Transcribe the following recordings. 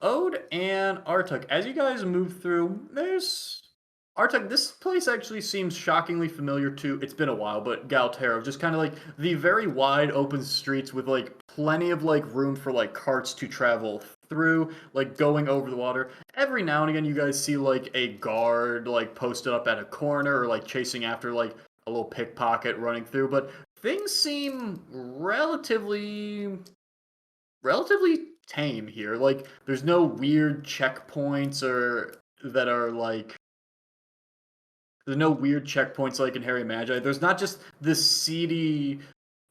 Ode and Artuk, as you guys move through, there's Artuk. This place actually seems shockingly familiar to. It's been a while, but Galtero, just kind of like the very wide open streets with like plenty of like room for like carts to travel through, like going over the water. Every now and again, you guys see like a guard like posted up at a corner or like chasing after like a little pickpocket running through, but things seem relatively tame here. Like there's no weird checkpoints or that are like there's no weird checkpoints like in Harry Magi. There's not just this seedy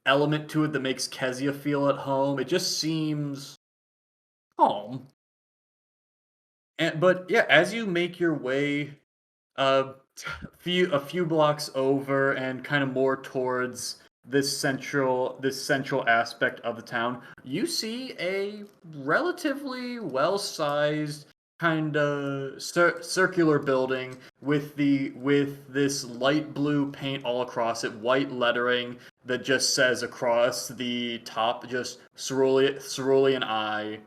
element to it that makes Kezia feel at home. It just seems calm. And but yeah, as you make your way uh a few blocks over and kind of more towards this central aspect of the town, you see a relatively well-sized kind of circular building with this light blue paint all across it, white lettering that just says across the top just Cerulean Eye,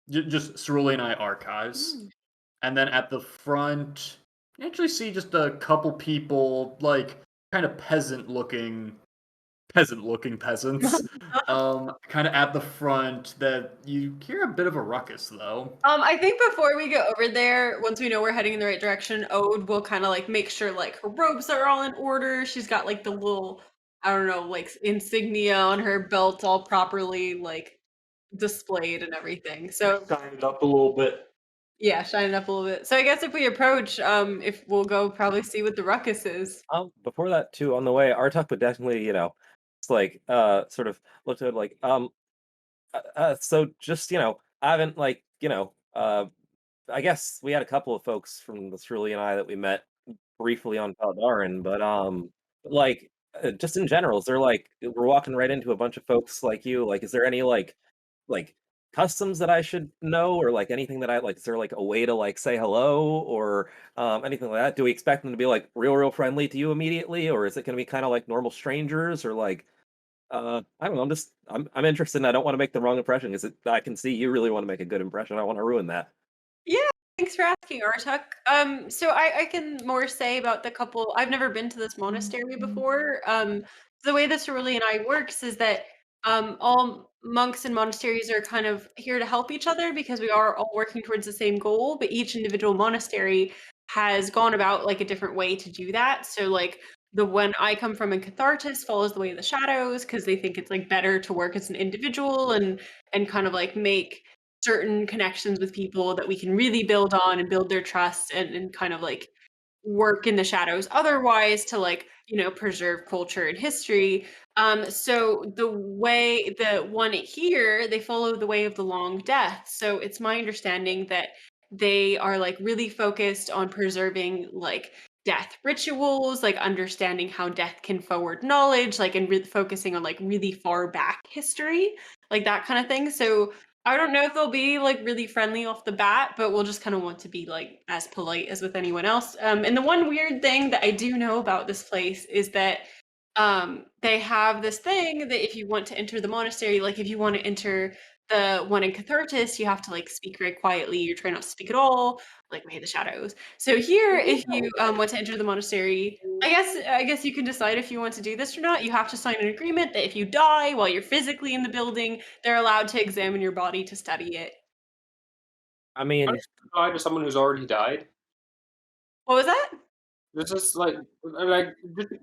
just Cerulean Eye Archives. Mm. And then at the front, you actually see just a couple people, like kind of peasant looking peasants, kind of at the front. That you hear a bit of a ruckus though. I think before we go over there, once we know we're heading in the right direction, Ode will kind of like make sure like her robes are all in order. She's got like the little, I don't know, like insignia on her belt all properly like displayed and everything. So Shine it up a little bit. yeah, shine it up a little bit. So I guess if we approach, if we'll go probably see what the ruckus is. Before that too, on the way, Artuk would definitely, it's like sort of looked at it like, so just, I haven't like, I guess we had a couple of folks from the Cerulean Eye that we met briefly on Paldarin, but like just in general, is there like we're walking right into a bunch of folks like you? Like, is there any like customs that I should know, or like anything that I like? Is there like a way to like say hello or anything like that? Do we expect them to be like real friendly to you immediately, or is it going to be kind of like normal strangers, or like I don't know. I'm interested, and I don't want to make the wrong impression because I can see you really want to make a good impression. I don't want to ruin that. Yeah, thanks for asking, Artuk. So I can more say about the couple. I've never been to this monastery before. The way the Cerulean Eye works is that all monks and monasteries are kind of here to help each other because we are all working towards the same goal, but each individual monastery has gone about like a different way to do that. So like the one I come from in Cathartis follows the way of the shadows because they think it's like better to work as an individual and kind of like make certain connections with people that we can really build on and build their trust and kind of like work in the shadows otherwise to like preserve culture and history. So the one here, they follow the way of the long death. So it's my understanding that they are like really focused on preserving like death rituals, like understanding how death can forward knowledge, like and focusing on like really far back history, like that kind of thing. So I don't know if they'll be like really friendly off the bat, but we'll just kind of want to be like as polite as with anyone else. And the one weird thing that I do know about this place is that they have this thing that if you want to enter the monastery, like if you want to enter the one in Cathartis, you have to like speak very quietly. You try not to speak at all, like Way of the Shadows. So here, if you want to enter the monastery, I guess you can decide if you want to do this or not. You have to sign an agreement that if you die while you're physically in the building, they're allowed to examine your body to study it. I How mean, does it apply to someone who's already died? What was that? This is just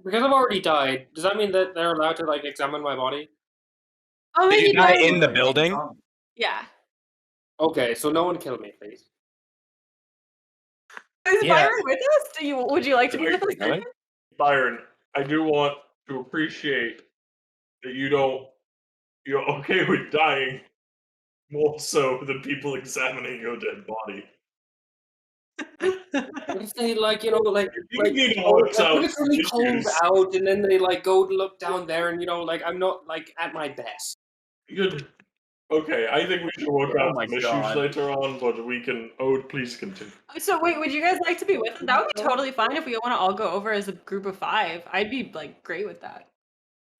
because I've already died. Does that mean that they're allowed to like examine my body? Oh, Did you maybe die no. in the building? Yeah. Okay, so no one kill me, please. Is Yeah. Byron with us? Would you like to be with us? Coming? Byron, I do want to appreciate that you're okay with dying more so than people examining your dead body. What if they it's really cold out, and then they like go to look down there, and I'm not like at my best. Good. Okay, I think we should work out my some issues God. later on, but we can. Oh, please continue. So wait, would you guys like to be with us? That would be totally fine if we want to all go over as a group of 5. I'd be like great with that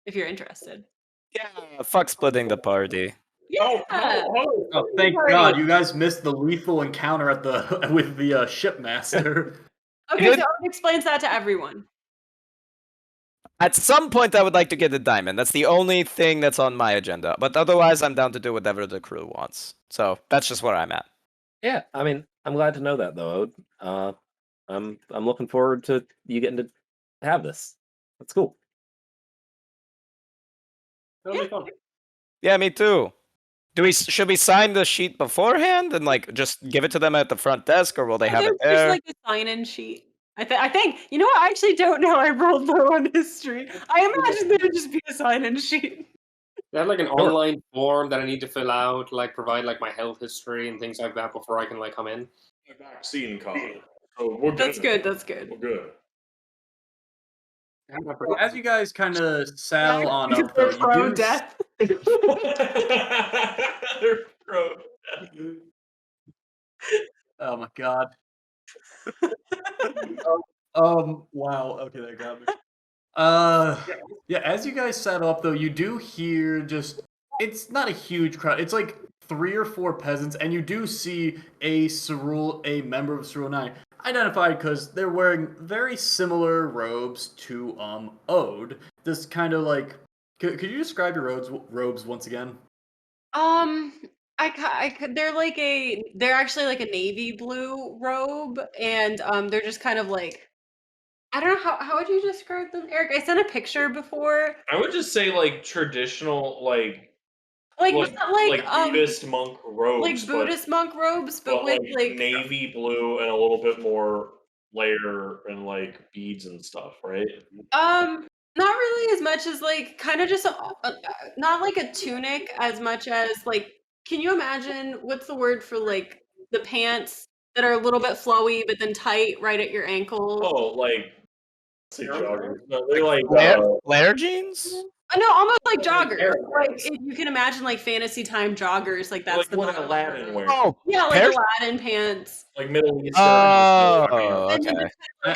if you're interested. Yeah, fuck splitting the party. Oh, Yeah. Oh, thank God! You guys missed the lethal encounter at the with the shipmaster. Okay, Good. so Owen explains that to everyone. At some point, I would like to get a diamond. That's the only thing that's on my agenda. But otherwise, I'm down to do whatever the crew wants. So that's just where I'm at. Yeah, I mean, I'm glad to know that though, Ode. I'm looking forward to you getting to have this. That's cool. That'll be fun. Yeah, me too. Should we sign the sheet beforehand and like just give it to them at the front desk, or will they have it There's there? like a sign-in sheet. I think you know what? I actually don't know. I rolled low on history. I imagine there would just be a sign-in sheet. They have like an Sure. online form that I need to fill out, like provide like my health history and things like that before I can like come in. a vaccine card. So we're good. That's good. That's good. We're good. Well, as you guys kind of saddle on up, though, They're pro you do death. They're pro. Oh my God. Wow. Okay, that got me. Yeah. As you guys set up, though, you do hear just. It's not a huge crowd. It's like 3 or 4 peasants, and you do see a member of Cerulean Eye identified because they're wearing very similar robes to Ode. This kind of like. Could you describe your robes once again? They're actually like a navy blue robe, and they're just kind of like, I don't know how would you describe them, Eric? I sent a picture before. I would just say like traditional Like not like Buddhist monk robes, like Buddhist monk robes, but with like navy blue and a little bit more layer and like beads and stuff, right? not really as much as like kind of just not like a tunic as much as like, can you imagine what's the word for like the pants that are a little bit flowy but then tight right at your ankle? Oh, like say joggers. No, they're like Layer jeans? No, almost like joggers. Like if you can imagine like fantasy time joggers, like that's like the what model. Aladdin wears. Oh, Yeah, like Par- Aladdin pants. Like Middle Eastern. Oh, And then okay.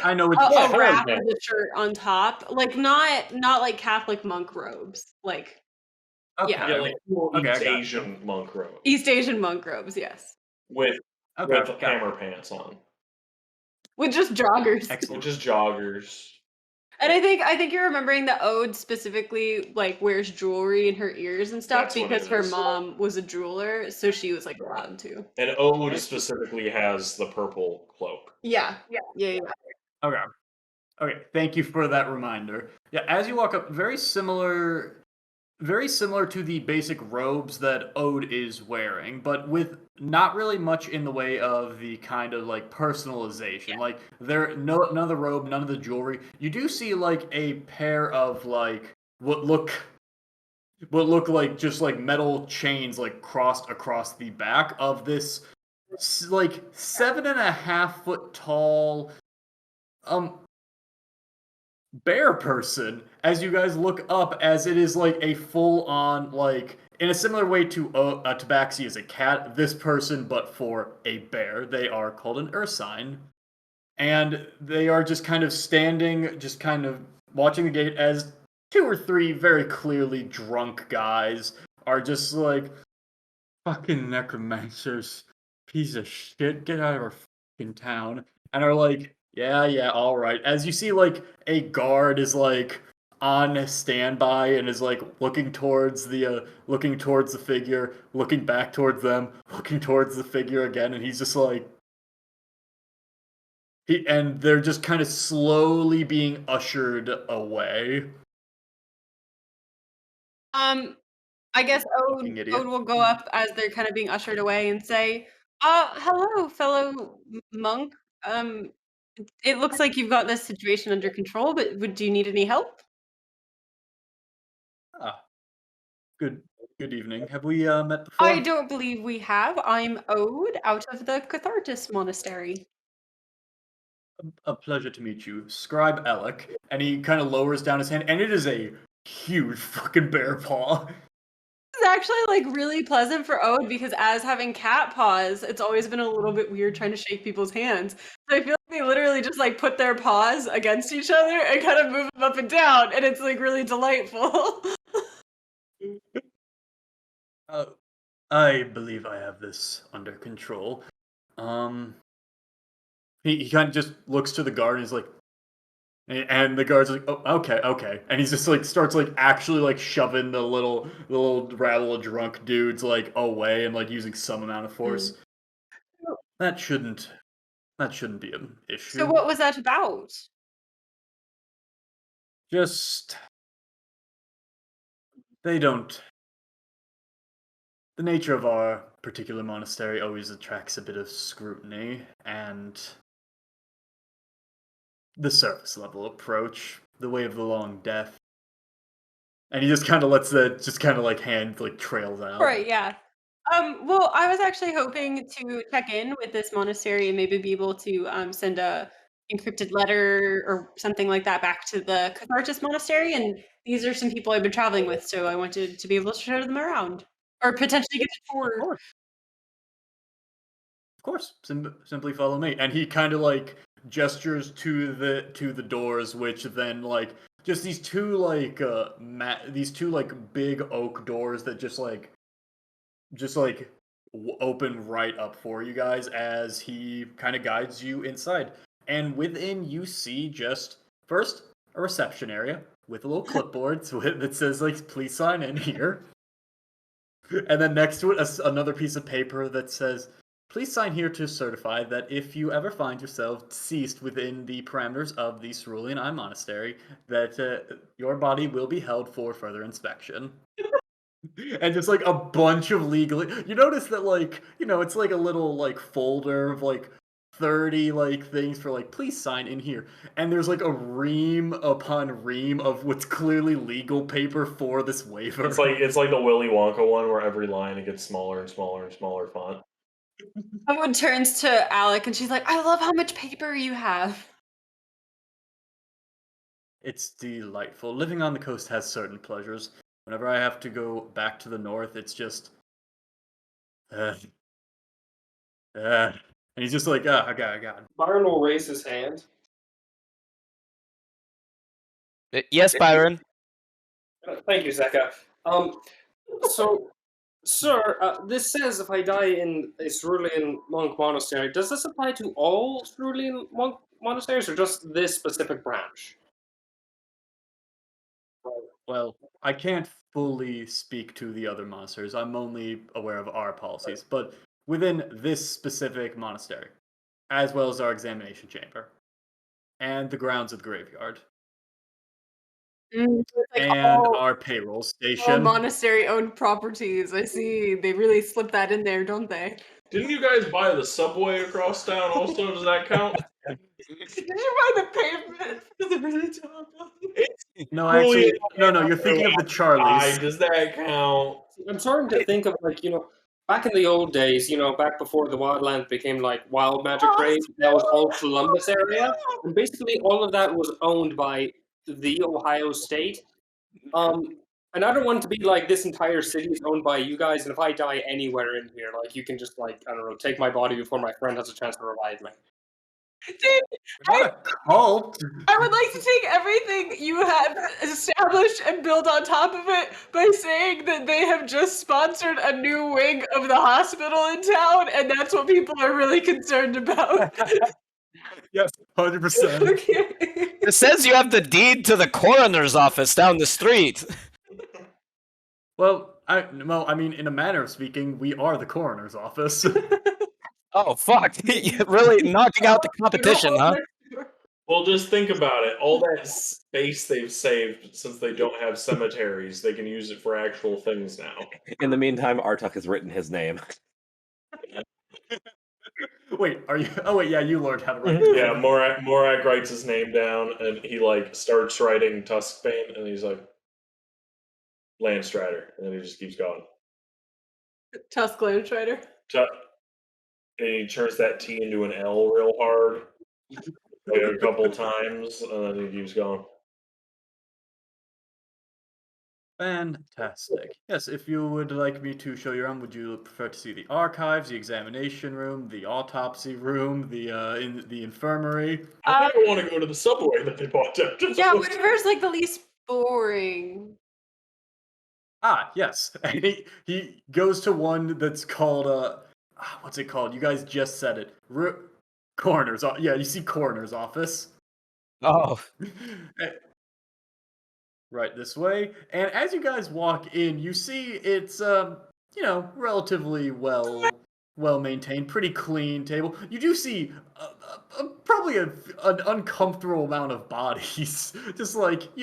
I know A it's wrap with a shirt on top, like not like Catholic monk robes, like okay. Yeah, like cool Okay, I East got you. Asian monk robe East Asian monk robes, yes, with Okay, with got it. hammer pants on, with just joggers. Excellent. which is joggers. And I think you're remembering that Ode specifically like wears jewelry in her ears and stuff That's what because it her is. mom was a jeweler, so she was like allowed to. And Ode specifically has the purple cloak. Yeah. Okay. Okay. Thank you for that reminder. Yeah, as you walk up, very similar to the basic robes that Ode is wearing, but with not really much in the way of the kind of like personalization. Yeah. Like none of the robe, none of the jewelry. You do see like a pair of like what look like just like metal chains like crossed across the back of this like 7.5 foot tall bear person. As you guys look up, as it is like a full on like in a similar way to Tabaxi is a cat, this person but for a bear. They are called an ursine, and they are just kind of standing, just kind of watching the gate as 2 or 3 very clearly drunk guys are just like, fucking necromancers, piece of shit, get out of our fucking town, and are like, yeah, all right. As you see, like a guard is like on standby and is like looking towards the figure, looking back towards them, looking towards the figure again, and he's just like, and they're just kind of slowly being ushered away. I guess Fucking idiot. Ode will go up as they're kind of being ushered away and say, hello, fellow monk. It looks like you've got this situation under control, but do you need any help?" Good evening. Have we met before? I don't believe we have. I'm Ode out of the Cathartis Monastery. A pleasure to meet you, Scribe Alec. And he kind of lowers down his hand, and it is a huge fucking bear paw. It's actually like really pleasant for Ode because as having cat paws, it's always been a little bit weird trying to shake people's hands. So I feel like they literally just like put their paws against each other and kind of move them up and down, and it's like really delightful. I believe I have this under control. He kind of just looks to the guard and is like, and the guard's like, oh, okay, and he's just like starts like actually like shoving the little rattle of drunk dudes like away and like using some amount of force. That shouldn't be an issue. So what was that about? Just they don't. The nature of our particular monastery always attracts a bit of scrutiny, and the surface level approach, the way of the long death. And he just kind of lets the just kind of like hand like trails out. Right, yeah. Well, I was actually hoping to check in with this monastery and maybe be able to send a encrypted letter or something like that back to the Catharsis monastery. And these are some people I've been traveling with, so I wanted to be able to show them around or potentially get a tour. Of course, simply follow me. And he kind of like gestures to the doors, which then like just these two like big oak doors that just open right up for you guys as he kind of guides you inside. And within you see just first a reception area with a little clipboard that says like please sign in here. And then next to it another piece of paper that says please sign here to certify that if you ever find yourself deceased within the parameters of the Cerulean Eye Monastery, that your body will be held for further inspection. And just like a bunch of legal. You notice that it's like a little like folder of like 30 like things for like please sign in here, and there's like a ream upon ream of what's clearly legal paper for this waiver. It's like the Willy Wonka one where every line it gets smaller and smaller and smaller font. Someone turns to Alec and she's like, I love how much paper you have. It's delightful. Living on the coast has certain pleasures. Whenever I have to go back to the north, it's just and he's just like, I got it. Byron will raise his hand. Yes, Byron. Thank you, Zeka. So, sir, this says if I die in a Cerulean monk monastery, does this apply to all Cerulean monk monasteries or just this specific branch? Well, I can't fully speak to the other monasteries. I'm only aware of our policies, but within this specific monastery, as well as our examination chamber, and the grounds of the graveyard, and our payroll all station. monastery-owned properties. I see. They really slip that in there, don't they? Didn't you guys buy the subway across town also? Does that count? Did you buy the pavement for the village? No, actually, no. You're thinking of the Charlies. Does that count? I'm starting to think of back in the old days, back before the wildland became like wild magic trade, that was all Columbus area, and basically all of that was owned by the Ohio State. And I don't want it to be like this entire city is owned by you guys, and if I die anywhere in here, like you can just I don't know, take my body before my friend has a chance to revive me. Dude, Not a cult. I would like to take everything you have established and build on top of it by saying that they have just sponsored a new wing of the hospital in town, and that's what people are really concerned about. Yes, 100%. Okay. It says you have the deed to the coroner's office down the street. Well, I mean, in a manner of speaking, we are the coroner's office. Oh, fuck. You're really knocking out the competition, huh? Well, just think about it. All that space they've saved since they don't have cemeteries, they can use it for actual things now. In the meantime, Artuk has written his name. Wait, are you? Oh wait, yeah, you learned how to write. Yeah, Morak writes his name down, and he starts writing Tuskbane, and he's like Landstrider, and then he just keeps going. Tusk Landstrider. And he turns that T into an L real hard, like a couple times, and then he keeps going. Fantastic. Yes, if you would like me to show you around, would you prefer to see the archives, the examination room, the autopsy room, the infirmary? I think I want to go to the subway that they bought down. Yeah, whatever's like the least boring. Yes. And he goes to one that's called what's it called? You guys just said it. Coroner's. Yeah, you see coroner's office. Oh, Right this way. And as you guys walk in, you see it's relatively well maintained, pretty clean table. You do see probably an uncomfortable amount of bodies, just like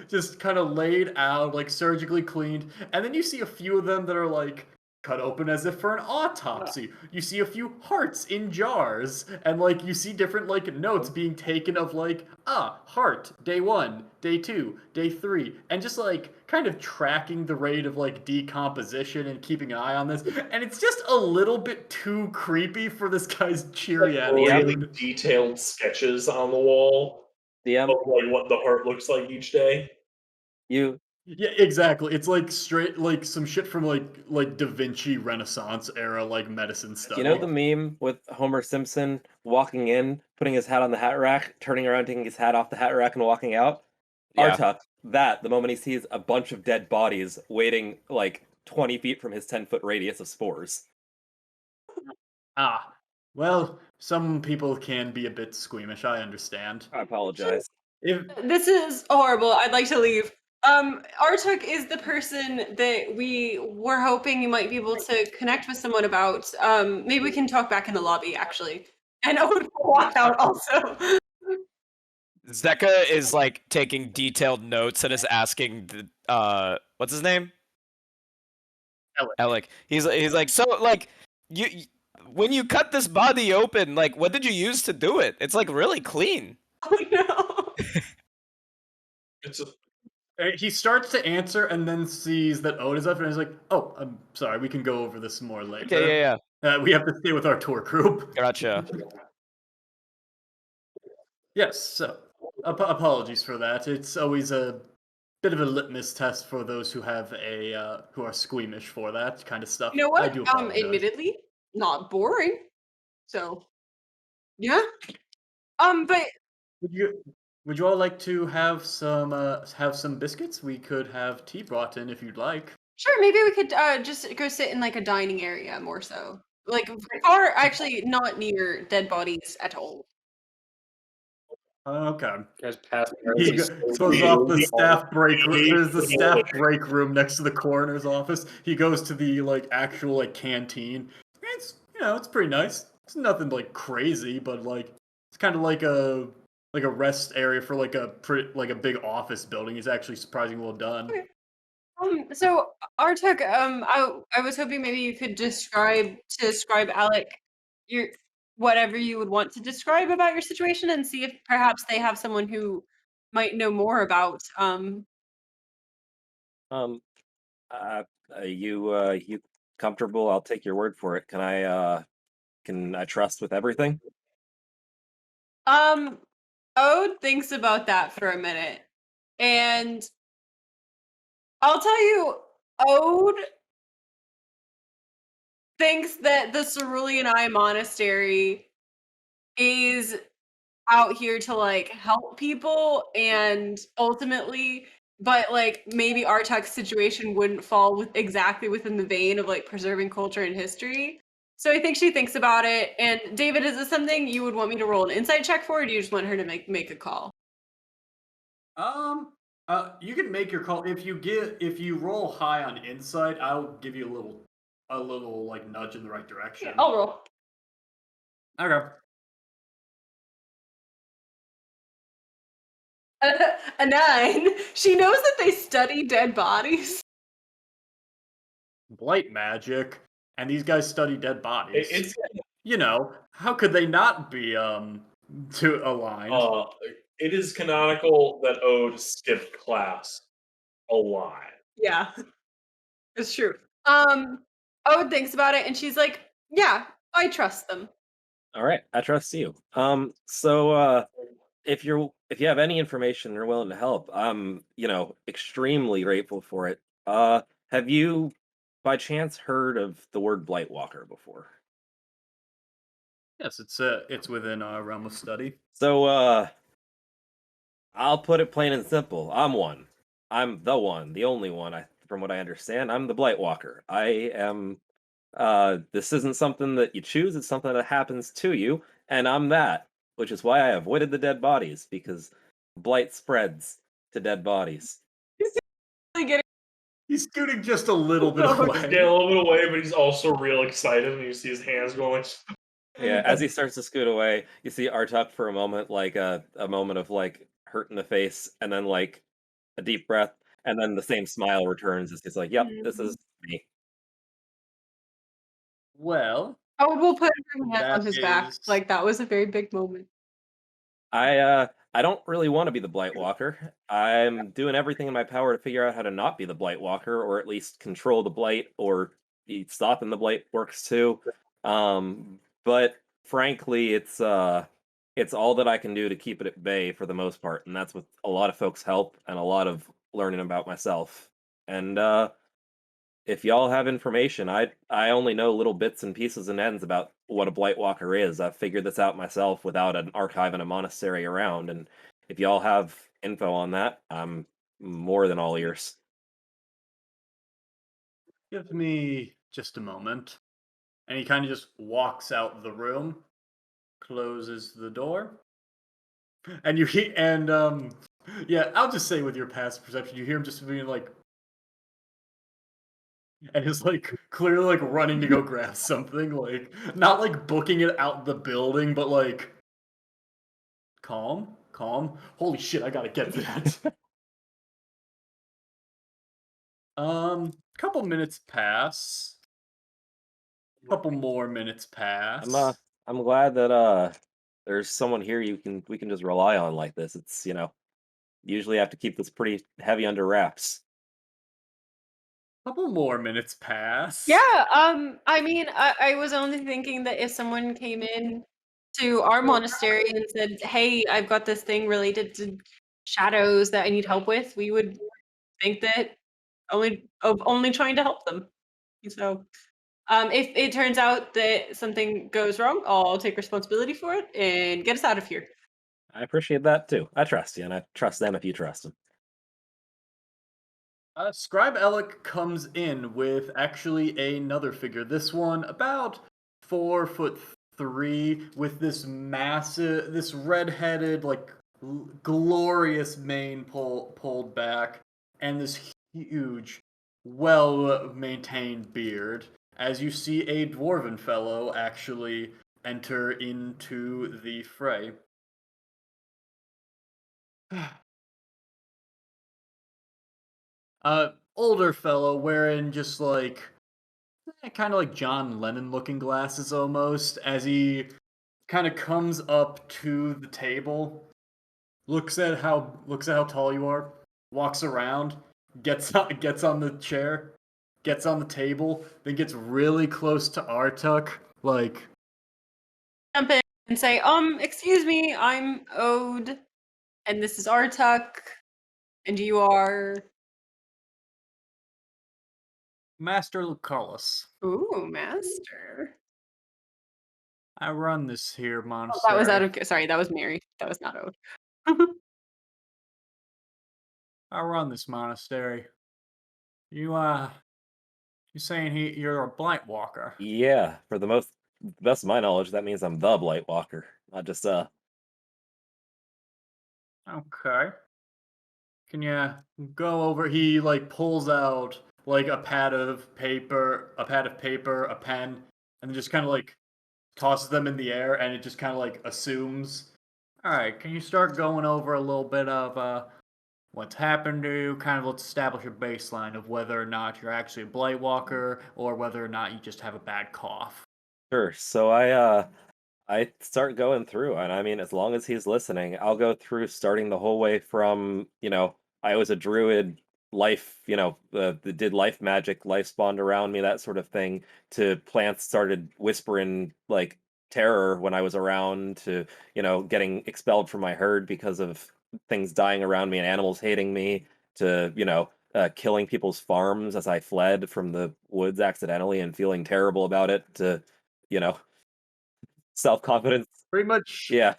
just kind of laid out, like surgically cleaned. And then you see a few of them that are like cut open as if for an autopsy. You see a few hearts in jars, and like you see different like notes being taken of like heart day 1, day 2, day 3, and just like kind of tracking the rate of like decomposition and keeping an eye on this. And it's just a little bit too creepy for this guy's cheery Really attitude. detailed sketches on the wall DM, of like what the heart looks like each day. you Yeah, exactly. It's like straight like some shit from like Da Vinci Renaissance era like medicine stuff. you know the meme with Homer Simpson walking in, putting his hat on the hat rack, turning around, taking his hat off the hat rack, and walking out? Yeah. Artuck, the moment he sees a bunch of dead bodies waiting like 20 feet from his 10-foot radius of spores. Well, some people can be a bit squeamish, I understand. I apologize. If This is horrible. I'd like to leave. Artuk is the person that we were hoping you might be able to connect with someone about. Maybe we can talk back in the lobby, actually. And Ode will walk out also. Zeka is like taking detailed notes and is asking the what's his name? Alec. He's like, so like you when you cut this body open, like what did you use to do it? It's like really clean. Oh no. It's a he starts to answer and then sees that Ode is up and he's like, "Oh, I'm sorry. We can go over this more later. Okay, yeah. We have to stay with our tour group." Gotcha. Yes. So, apologies for that. It's always a bit of a litmus test for those who have who are squeamish for that kind of stuff. You know what? I do apologize. Admittedly, not boring. So, yeah. But Would you all like to have some biscuits? We could have tea brought in if you'd like. sure, maybe we could just go sit in like a dining area more so. Like far, actually, not near dead bodies at all. Okay. Guys pass He goes off the staff break room. There's the He- staff break room next to the coroner's office. He goes to the like actual like canteen. It's it's pretty nice. It's nothing like crazy, but like it's kind of like a rest area for like a big office building. It's actually surprisingly well done. Okay. So Artuk, I was hoping maybe you could describe Alec your whatever you would want to describe about your situation and see if perhaps they have someone who might know more about You comfortable? I'll take your word for it. Can I trust with everything? Ode thinks about that for a minute. And I'll tell you, Ode thinks that the Cerulean Eye Monastery is out here to like help people and ultimately, but like maybe Artuk's situation wouldn't fall exactly within the vein of like preserving culture and history. So I think she thinks about it. And David, is this something you would want me to roll an insight check for, or do you just want her to make a call? You can make your call if you roll high on insight. I'll give you a little like nudge in the right direction. Yeah, I'll roll. Okay. A 9. She knows that they study dead bodies. Blight magic, and these guys study dead bodies. It's How could they not be to aligned? it is canonical that Ode skipped class a lot. Yeah, it's true. Ode thinks about it, and she's like, "Yeah, I trust them." All right, I trust you. So if you have any information and are willing to help, I'm extremely grateful for it. Have you by chance heard of the word Blightwalker before? Yes, it's within our realm of study. So I'll put it plain and simple. I'm one. I'm the one, the only one, I from what I understand, I'm the Blightwalker. I am. This isn't something that you choose; it's something that happens to you, and I'm that. Which is why I avoided the dead bodies because blight spreads to dead bodies. Really getting He's scooting just a little bit Oh, He's away. getting a little bit away, but he's also real excited, and you see his hands going. Yeah, as he starts to scoot away, you see Artuk for a moment, like a moment of like hurt in the face, and then like a deep breath, and then the same smile returns as he's like, "Yep, this is me." Well, Oh, we'll put her hand that on his back. is Like that was a very big moment. I don't really want to be the Blightwalker. I'm doing everything in my power to figure out how to not be the Blightwalker, or at least control the blight, or be stopping the blight works too. But frankly, it's all that I can do to keep it at bay for the most part, and that's with a lot of folks' help and a lot of learning about myself. And if y'all have information, I only know little bits and pieces and ends about what a Blightwalker is. I've figured this out myself without an archive and a monastery around, and if y'all have info on that, I'm more than all ears. give me just a moment. And he kind of just walks out the room, closes the door, and yeah, I'll just say with your passive perception, you hear him just being like, and he's like clearly like running to go grab something, like not like booking it out the building, but like calm, calm. Holy shit, I gotta get that. Couple minutes pass. Couple more minutes pass. I'm glad that there's someone here we can just rely on like this. It's usually have to keep this pretty heavy under wraps. Couple more minutes pass. Yeah, I mean, I was only thinking that if someone came in to our monastery and said, "Hey, I've got this thing related to shadows that I need help with," we would think that only trying to help them. So, if it turns out that something goes wrong, I'll take responsibility for it and get us out of here. I appreciate that too. I trust you, and I trust them if you trust them. Scribe Alec comes in with actually another figure. This one about 4'3", with this massive, this red-headed, like glorious mane pulled back, and this huge, well-maintained beard. As you see a dwarven fellow actually enter into the fray. Older fellow wearing just like kind of like John Lennon looking glasses almost, as he kind of comes up to the table, looks at how tall you are, walks around, gets on the chair, gets on the table, then gets really close to Artuk, like Jump in and say, excuse me, I'm Ode, and this is Artuk, and you are. Master Luculles. Ooh, master. I run this here Oh, monastery. that was out of. Sorry, that was Mary. That was not Ode. I run this monastery. You saying you're a blight walker? Yeah, for the best of my knowledge, that means I'm the Blightwalker, not just Okay. Can you go over? He like pulls out like a pad of paper, a pen, and just kind of like tosses them in the air, and it just kind of like assumes. All right, can you start going over a little bit of what's happened to you? Kind of let's establish a baseline of whether or not you're actually a blight walker, or whether or not you just have a bad cough. Sure. So I start going through, and I mean, as long as he's listening, I'll go through starting the whole way from, I was a druid, life, did life magic, life spawned around me, that sort of thing, to plants started whispering like terror when I was around, to, getting expelled from my herd because of things dying around me and animals hating me, to, killing people's farms as I fled from the woods accidentally and feeling terrible about it, to, you know, self-confidence. Pretty much. Yeah.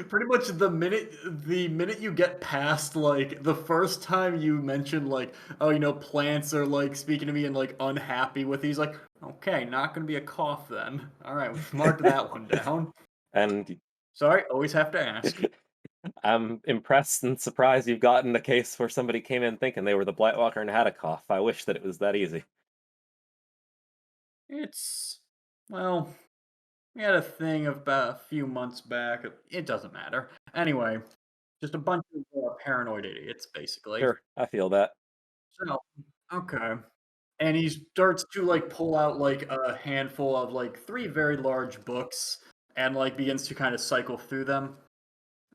Pretty much the minute you get past like the first time you mention like, oh, plants are like speaking to me and like unhappy with these, like, okay, not gonna be a cough then. All right, we've marked that one down. And Sorry, always have to ask. I'm impressed and surprised you've gotten a case where somebody came in thinking they were the Blightwalker and had a cough. I wish that it was that easy. Well, we had a thing about a few months back. It doesn't matter. Anyway, just a bunch of paranoid idiots, basically. Sure, I feel that. So, okay. And he starts to like pull out like a handful of like 3 very large books and like begins to kind of cycle through them.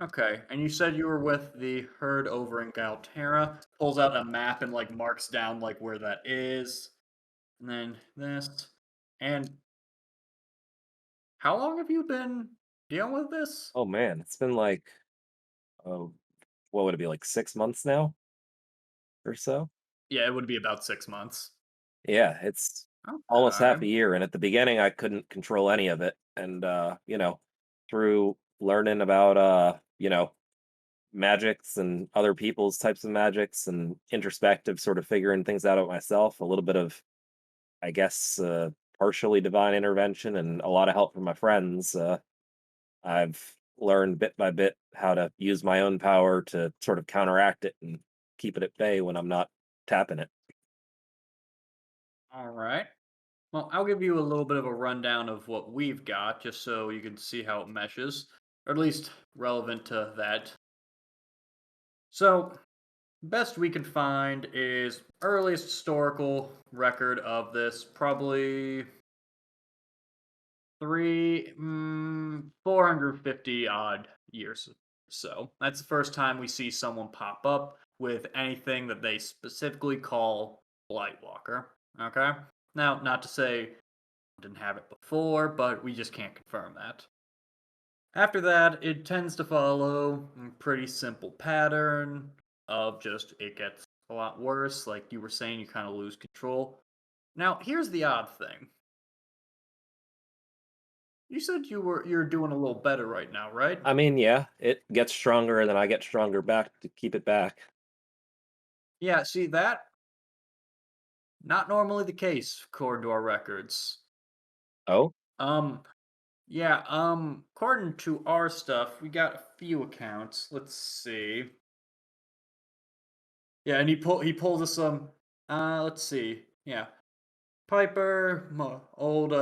Okay, and you said you were with the herd over in Galterra. Pulls out a map and like marks down like where that is. And then this. And how long have you been dealing with this? Oh man, it's been like, oh, what would it be, like 6 months now or so? Yeah, it would be about 6 months. Yeah, it's almost half a Okay. year. And at the beginning, I couldn't control any of it. And, through learning about, magics and other people's types of magics and introspective sort of figuring things out of myself, a little bit of, I guess, partially divine intervention and a lot of help from my friends. I've learned bit by bit how to use my own power to sort of counteract it and keep it at bay when I'm not tapping it. All right. Well, I'll give you a little bit of a rundown of what we've got, just so you can see how it meshes, or at least relevant to that. So, best we can find is earliest historical record of this, probably 450 odd years or so. That's the first time we see someone pop up with anything that they specifically call Blightwalker. Okay? Now, not to say didn't have it before, but we just can't confirm that. After that, it tends to follow a pretty simple pattern of just it gets a lot worse. Like you were saying, you kind of lose control. Now, here's the odd thing. You said you're doing a little better right now, right? I mean, yeah, it gets stronger and then I get stronger back to keep it back. Yeah, see that not normally the case according to our records. Oh, Um yeah, according to our stuff, we got a few accounts. Let's see. Yeah, and he pulls us some. Let's see. Yeah, Piper, old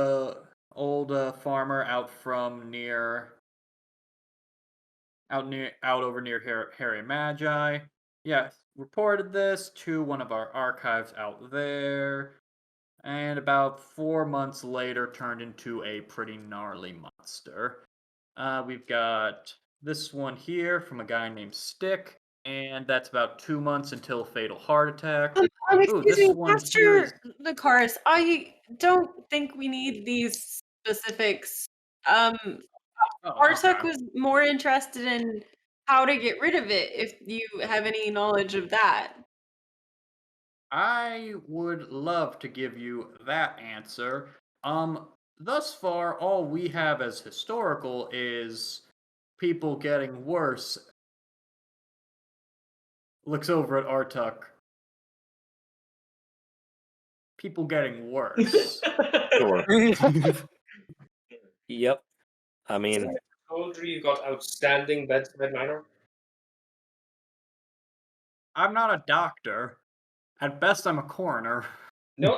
farmer out from out over near Harry Magi. Yeah, reported this to one of our archives out there, and about 4 months later turned into a pretty gnarly monster. We've got this one here from a guy named Stick, and that's about 2 months until fatal heart attack. Ooh, Excuse this me, one here is. Master Luculles, I don't think we need these specifics. Um, Oh, Artuk okay. was more interested in how to get rid of it, if you have any knowledge of that. I would love to give you that answer. Thus far, all we have as historical is people getting worse. Looks over at Artuk. People getting worse. sure. Yep. I mean, Told you got outstanding bedside manner. I'm not a doctor. At best, I'm a coroner. No,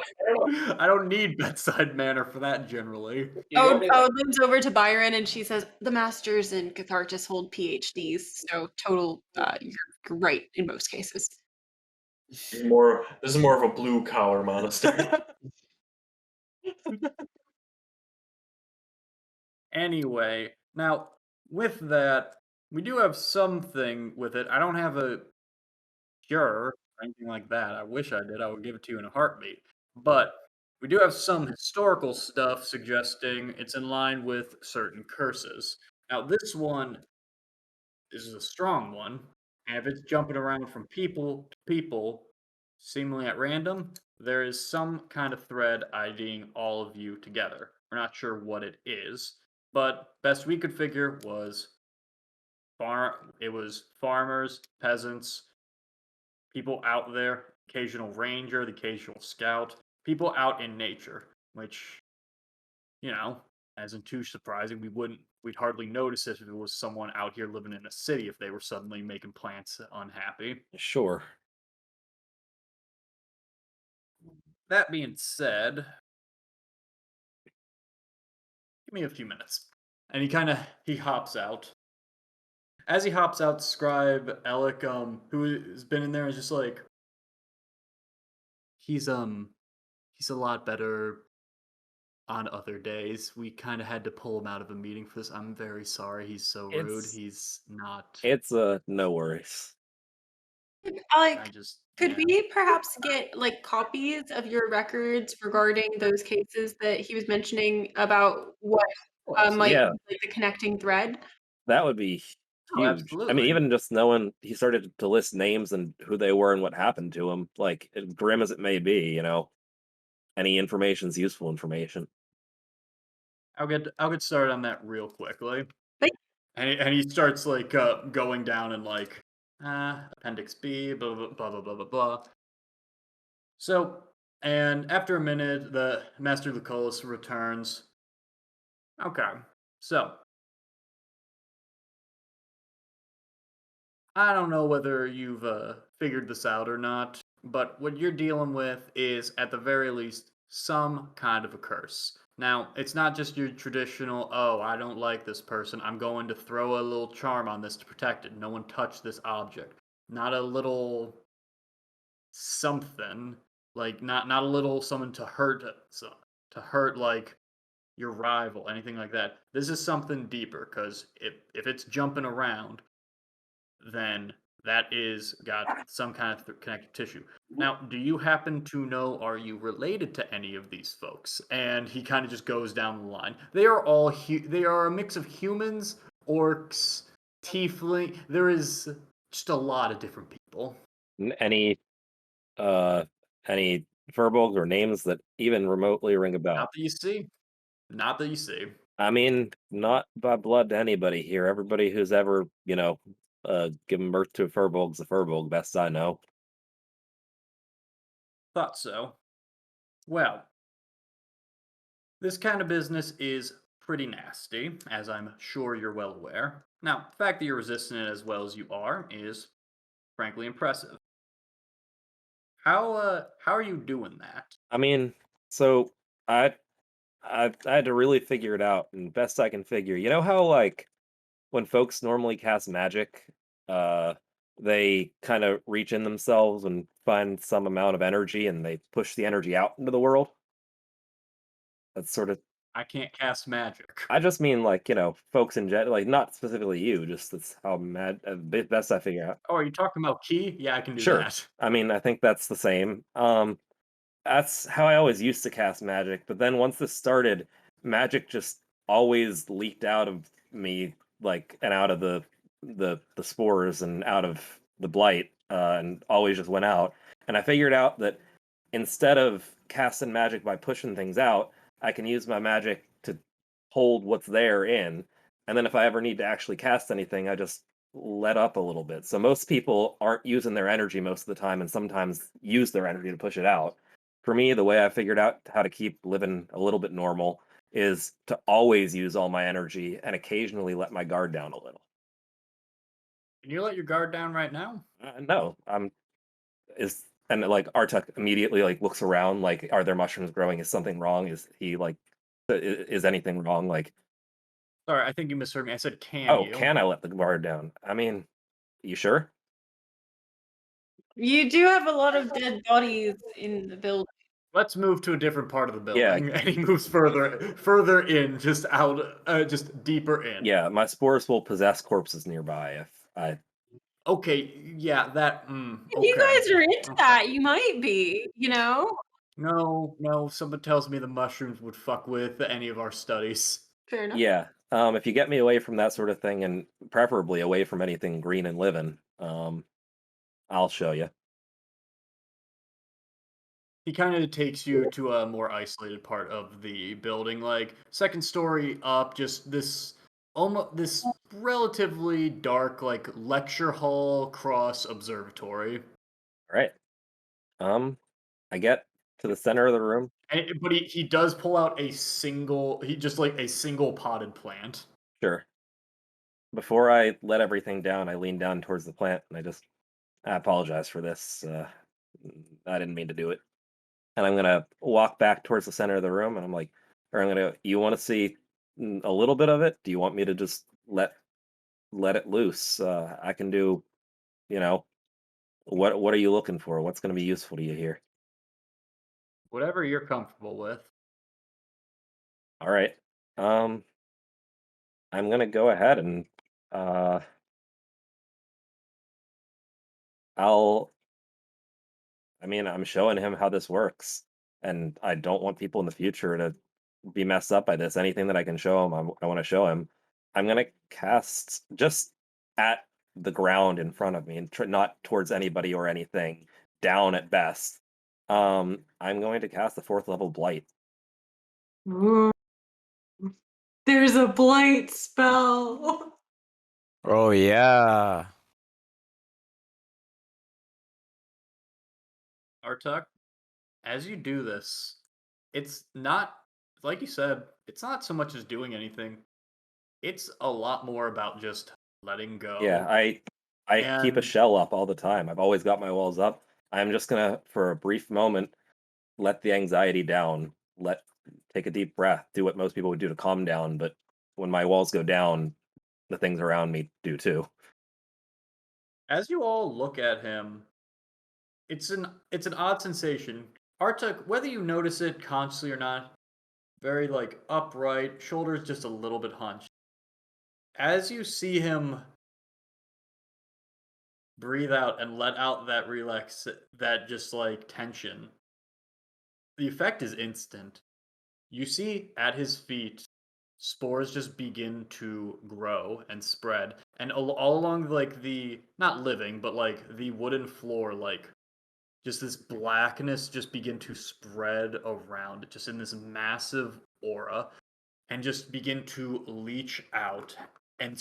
I don't need bedside manner for that generally. you don't need that. Leans over to Byron and she says, "The masters in catharsis hold PhDs, so total. You're right in most cases." This is more of a blue collar monastery. Anyway, now with that, we do have something with it. I don't have a cure or anything like that. I wish I did. I would give it to you in a heartbeat. But we do have some historical stuff suggesting it's in line with certain curses. Now, this one is a strong one, and if it's jumping around from people to people, seemingly at random, there is some kind of thread IDing all of you together. We're not sure what it is, but best we could figure was It was farmers, peasants, people out there, occasional ranger, the occasional scout, people out in nature, which, isn't too surprising. We'd hardly notice it if it was someone out here living in a city if they were suddenly making plants unhappy. Sure. That being said, give me a few minutes. And he hops out. As he hops out, Scribe Alec, who has been in there, is just like, he's a lot better on other days. We kind of had to pull him out of a meeting for this. I'm very sorry. He's so rude. It's He's not. it's no worries. Alec, I just could yeah. we perhaps get like copies of your records regarding those cases that he was mentioning about what might Yeah, be like the connecting thread? that would be Oh, huge. I mean, absolutely. even just knowing he started to list names and who they were and what happened to them, like grim as it may be, any information's useful information. I'll get started on that real quickly. Like, And he starts like going down and like appendix B, blah blah blah blah blah blah blah. So, and after a minute, the Master Luculles returns. Okay, so I don't know whether you've figured this out or not, but what you're dealing with is, at the very least, some kind of a curse. Now, it's not just your traditional, oh, I don't like this person, I'm going to throw a little charm on this to protect it. No one touch this object. Not a little something, like not a little someone to hurt, to hurt like your rival, anything like that. This is something deeper, because if it's jumping around, then that is got some kind of connective tissue. Now, do you happen to know, are you related to any of these folks? And he kind of just goes down the line. They are all they are a mix of humans, orcs, tiefling. There is just a lot of different people. Any any verbalg or names that even remotely ring a bell? Not that you see. Not that you see. I mean, not by blood to anybody here. Everybody who's ever, given birth to a furbolg's a furbolg, best I know. Thought so. Well, this kind of business is pretty nasty, as I'm sure you're well aware. Now, the fact that you're resisting it as well as you are is frankly impressive. How are you doing that? I mean, so I had to really figure it out, and best I can figure. You know how like when folks normally cast magic, uh, they kind of reach in themselves and find some amount of energy, and they push the energy out into the world. That's sort of. I can't cast magic. I just mean like folks in general, like not specifically you. Just that's how best I figure out. Oh, are you talking about key? Yeah, I can do Sure. that. I mean, I think that's the same. That's how I always used to cast magic, but then once this started, magic just always leaked out of me, like, and out of the spores and out of the blight, and always just went out. And I figured out that instead of casting magic by pushing things out, I can use my magic to hold what's there in, and then if I ever need to actually cast anything, I just let up a little bit. So most people aren't using their energy most of the time, and sometimes use their energy to push it out. For me, the way I figured out how to keep living a little bit normal is to always use all my energy and occasionally let my guard down a little. Can you let your guard down right now? No, and like Artuk immediately like looks around, like, are there mushrooms growing? Is something wrong? Is he like, is anything wrong? Like, Sorry, I think you misheard me. I said, can oh, you? can I let the guard down? I mean, you sure? You do have a lot of dead bodies in the building. Let's move to a different part of the Yeah. building. And he moves further in, just out, just deeper in. Yeah, my spores will possess corpses nearby if I. Okay, yeah, that. If you Okay. guys are into Okay. that, you might be, No, someone tells me the mushrooms would fuck with any of our studies. Fair enough. Yeah, if you get me away from that sort of thing, and preferably away from anything green and living, I'll show you. He kind of takes you to a more isolated part of the building, like second story up, just this almost this relatively dark, like lecture hall cross observatory. All right. I get to the center of the room. But he does pull out a single, he just like a single potted plant. Sure. Before I let everything down, I lean down towards the plant and I apologize for this. I didn't mean to do it. And I'm gonna walk back towards the center of the room, and you want to see a little bit of it? Do you want me to just let it loose? I can do, you know, what are you looking for? What's going to be useful to you here? Whatever you're comfortable with. All right. I'm gonna go ahead and uh, I'll. I mean, I'm showing him how this works, and I don't want people in the future to be messed up by this. Anything that I can show him, I want to show him. I'm gonna cast just at the ground in front of me, and not towards anybody or anything. Down at best. I'm going to cast the 4th level blight. Ooh, there's a blight spell. Oh yeah. Artuk, as you do this, it's not, like you said, it's not so much as doing anything. It's a lot more about just letting go. Yeah, I keep a And shell up all the time. I've always got my walls up. I'm just gonna, for a brief moment, let the anxiety down. Take a deep breath. Do what most people would do to calm down. But when my walls go down, the things around me do too. as you all look at him, it's an odd sensation. Artuk, whether you notice it consciously or not, very like upright, shoulders just a little bit hunched. As you see him breathe out and let out that just like tension, the effect is instant. You see at his feet spores just begin to grow and spread, and all along like the not living but like the wooden floor, like just this blackness just begin to spread around just in this massive aura, and just begin to leach out, and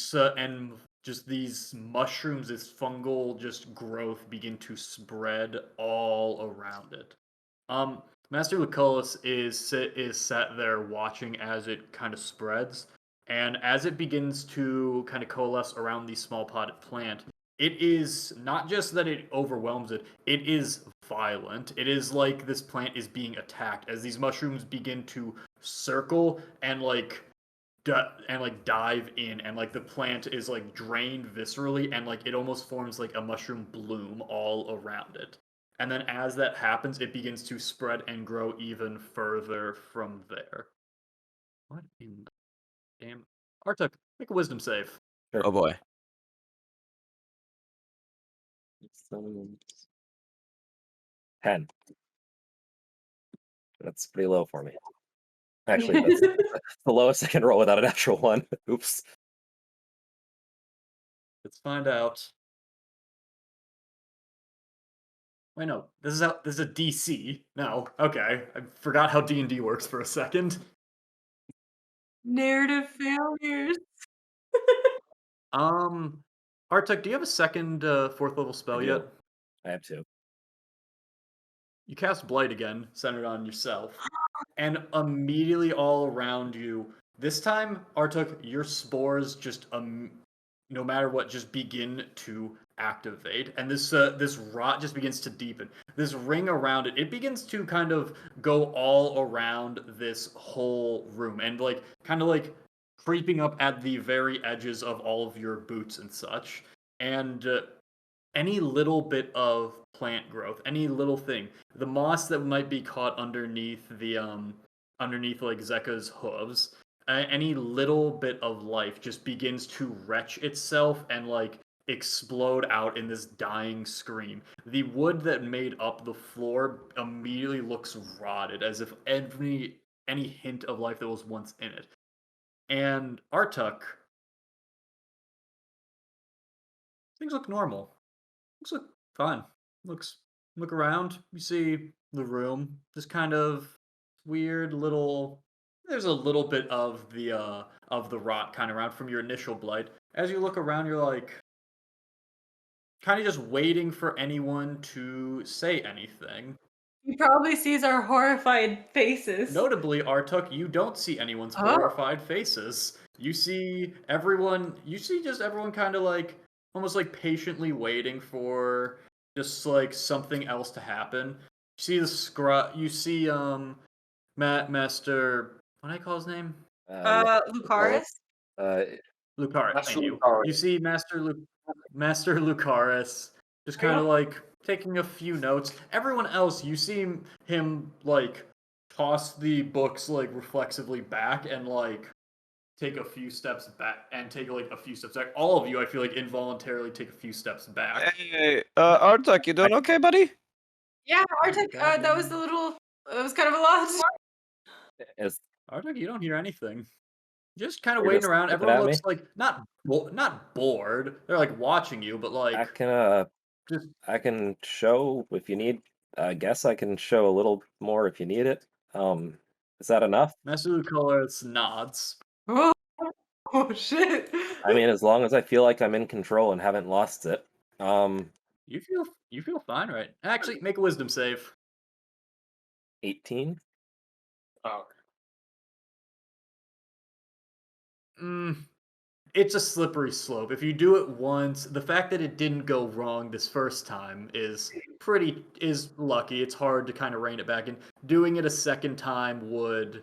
just these mushrooms, this fungal just growth begin to spread all around it. Master Luculles is sat there watching as it kind of spreads, and as it begins to kind of coalesce around the small potted plant, it is not just that it overwhelms it, it is violent. It is like this plant is being attacked as these mushrooms begin to circle and like dive in, and like the plant is like drained viscerally, and like it almost forms like a mushroom bloom all around it. And then as that happens, it begins to spread and grow even further from there. What in the damn? Artuk, make a wisdom save. Sure. Oh boy. 10. That's pretty low for me. Actually, that's the lowest I can roll without a natural one. Oops. Let's find out. Wait, no. This is a DC. No, okay. I forgot how D&D works for a second. Narrative failures. Artuk, do you have a second 4th level spell I do. yet? I have 2. You cast Blight again, centered on yourself, and immediately all around you, this time, Artuk, your spores just no matter what, just begin to activate, and this rot just begins to deepen. This ring around it, it begins to kind of go all around this whole room, and like kind of like creeping up at the very edges of all of your boots and such, and any little bit of plant growth, any little thing, the moss that might be caught underneath like Zeka's hooves, any little bit of life just begins to retch itself and like explode out in this dying scream. The wood that made up the floor immediately looks rotted, as if any hint of life that was once in it. And Artuk, things look normal. Looks fine. Look around. You see the room. This kind of weird little, There's a little bit of the rot kind of around from your initial blight. As you look around, you're like kind of just waiting for anyone to say anything. He probably sees our horrified faces. Notably, Artuk, you don't see anyone's Oh. horrified faces. You see everyone. You see just everyone kind of like almost like patiently waiting for just like something else to happen. You see the scrub. You see Master. What do I call his name? Lucaris? Lucaris. Master Thank you. Lucaris. You see Master Lucaris just kind of like taking a few notes. Everyone else, you see him like toss the books like reflexively back and like take a few steps back and take like a few steps back. All of you, I feel like involuntarily take a few steps back. Hey, Artuk, you doing okay, buddy? Yeah, Arctic, that was it was kind of a lot. Is Artuk, you don't hear anything. Just kind of They're waiting just around. looking Everyone at me? looks like not bored. They're like watching you, but I like can just I can show if you need. I guess I can show a little more if you need it. Is that enough? Master Lucaris nods. Oh, oh shit. I mean, as long as I feel like I'm in control and haven't lost it. You feel fine, right? Actually, make a wisdom save. 18. Oh, It's a slippery slope. If you do it once, the fact that it didn't go wrong this first time is lucky. It's hard to kind of rein it back in. Doing it a second time would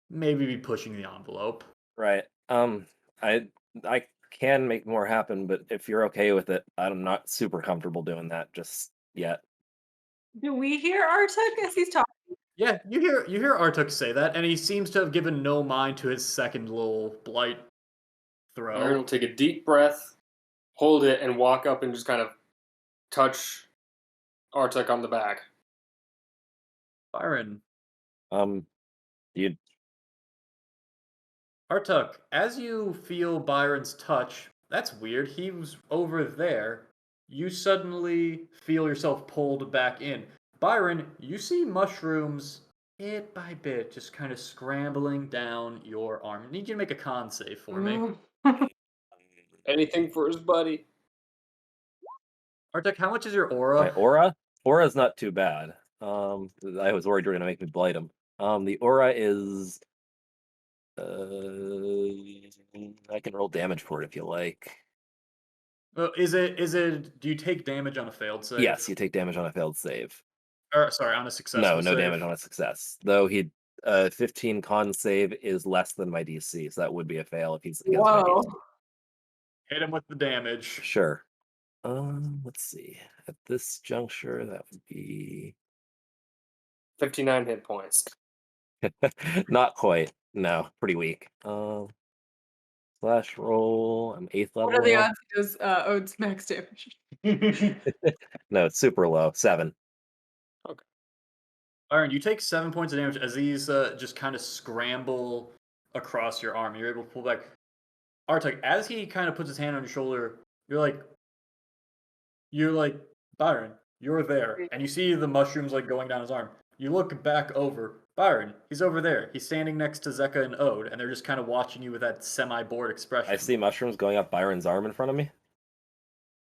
maybe be pushing the envelope. Right. I can make more happen, but if you're okay with it, I'm not super comfortable doing that just yet. Do we hear Arctic as he's talking? Yeah, you hear Artuk say that, and he seems to have given no mind to his second little blight Aaron throw. will take a deep breath, hold it, and walk up and just kind of touch Artek on the back. Byron, You Artuk, as you feel Byron's touch, that's weird. He was over there. You suddenly feel yourself pulled back in. Byron, you see mushrooms bit by bit just kind of scrambling down your arm. I need you to make a con save for me. Anything for his buddy. Artuk, how much is your aura? my aura is not too bad. I was worried you were gonna make me blight him. The aura is I can roll damage for it if you like. Well, do you take damage on a failed save? Yes, you take damage on a failed save. Or sorry, on a successful No save. damage on a success. Though 15 con save is less than my DC, so that would be a fail if he's against my Whoa. DC. Hit him with the damage. Sure. Let's see. At this juncture, that would be 59 hit points. not quite. No, pretty weak. Slash roll. I'm 8th level. What are the now. odds he does Ode's max damage? No, it's super low. 7. Byron, you take 7 points of damage as these just kind of scramble across your arm. You're able to pull back. Artek, as he kind of puts his hand on your shoulder, you're like, Byron, you're there. And you see the mushrooms like going down his arm. You look back over. Byron, he's over there. He's standing next to Zeka and Ode, and they're just kind of watching you with that semi-bored expression. I see mushrooms going up Byron's arm in front of me.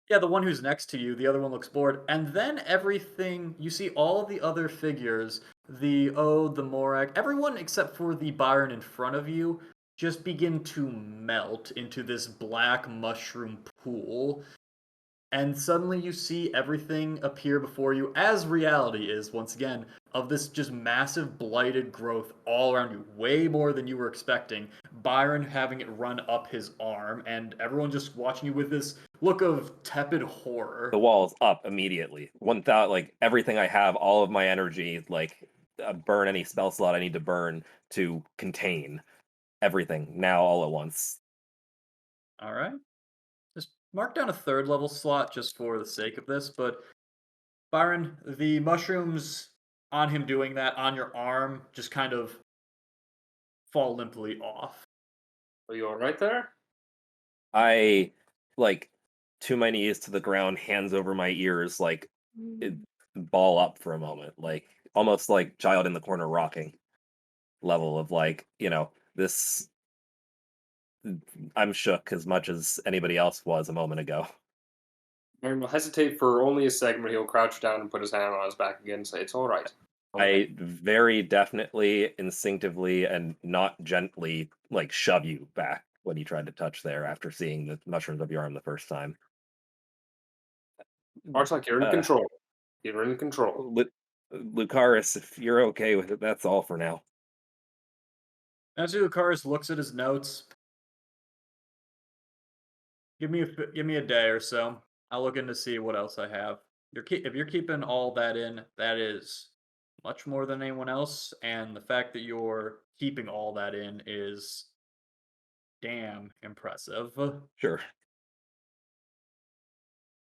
Yeah, the one who's next to you, the other one looks bored. And then everything, you see all of the other figures, the Ode, the Morak, everyone except for the Byron in front of you, just begin to melt into this black mushroom pool. And suddenly you see everything appear before you, as reality is, once again, of this just massive blighted growth all around you, way more than you were expecting. Byron having it run up his arm, and everyone just watching you with this look of tepid horror. The wall's up immediately. 1,000, like everything I have, all of my energy, like burn any spell slot I need to burn to contain everything now all at once. All right. Just mark down a 3rd level slot just for the sake of this, but Byron, the mushrooms on him doing that on your arm just kind of fall limply off. Are you alright there? I like to my knees to the ground, hands over my ears, like ball up for a moment, like almost like child in the corner rocking. level of like, this. I'm shook as much as anybody else was a moment ago. Aaron will hesitate for only a second, but he'll crouch down and put his hand on his back again and say, "It's all right." I very definitely, instinctively, and not gently like shove you back when you tried to touch there after seeing the mushrooms of your arm the first time. Artak, you're in Uh, control. You're in control. Lucaris, if you're okay with it, that's all for now. As Lucaris looks at his notes, give me a day or so. I'll look in to see what else I have. If you're keeping all that in, that is much more than anyone else, and the fact that you're keeping all that in is damn impressive. Sure.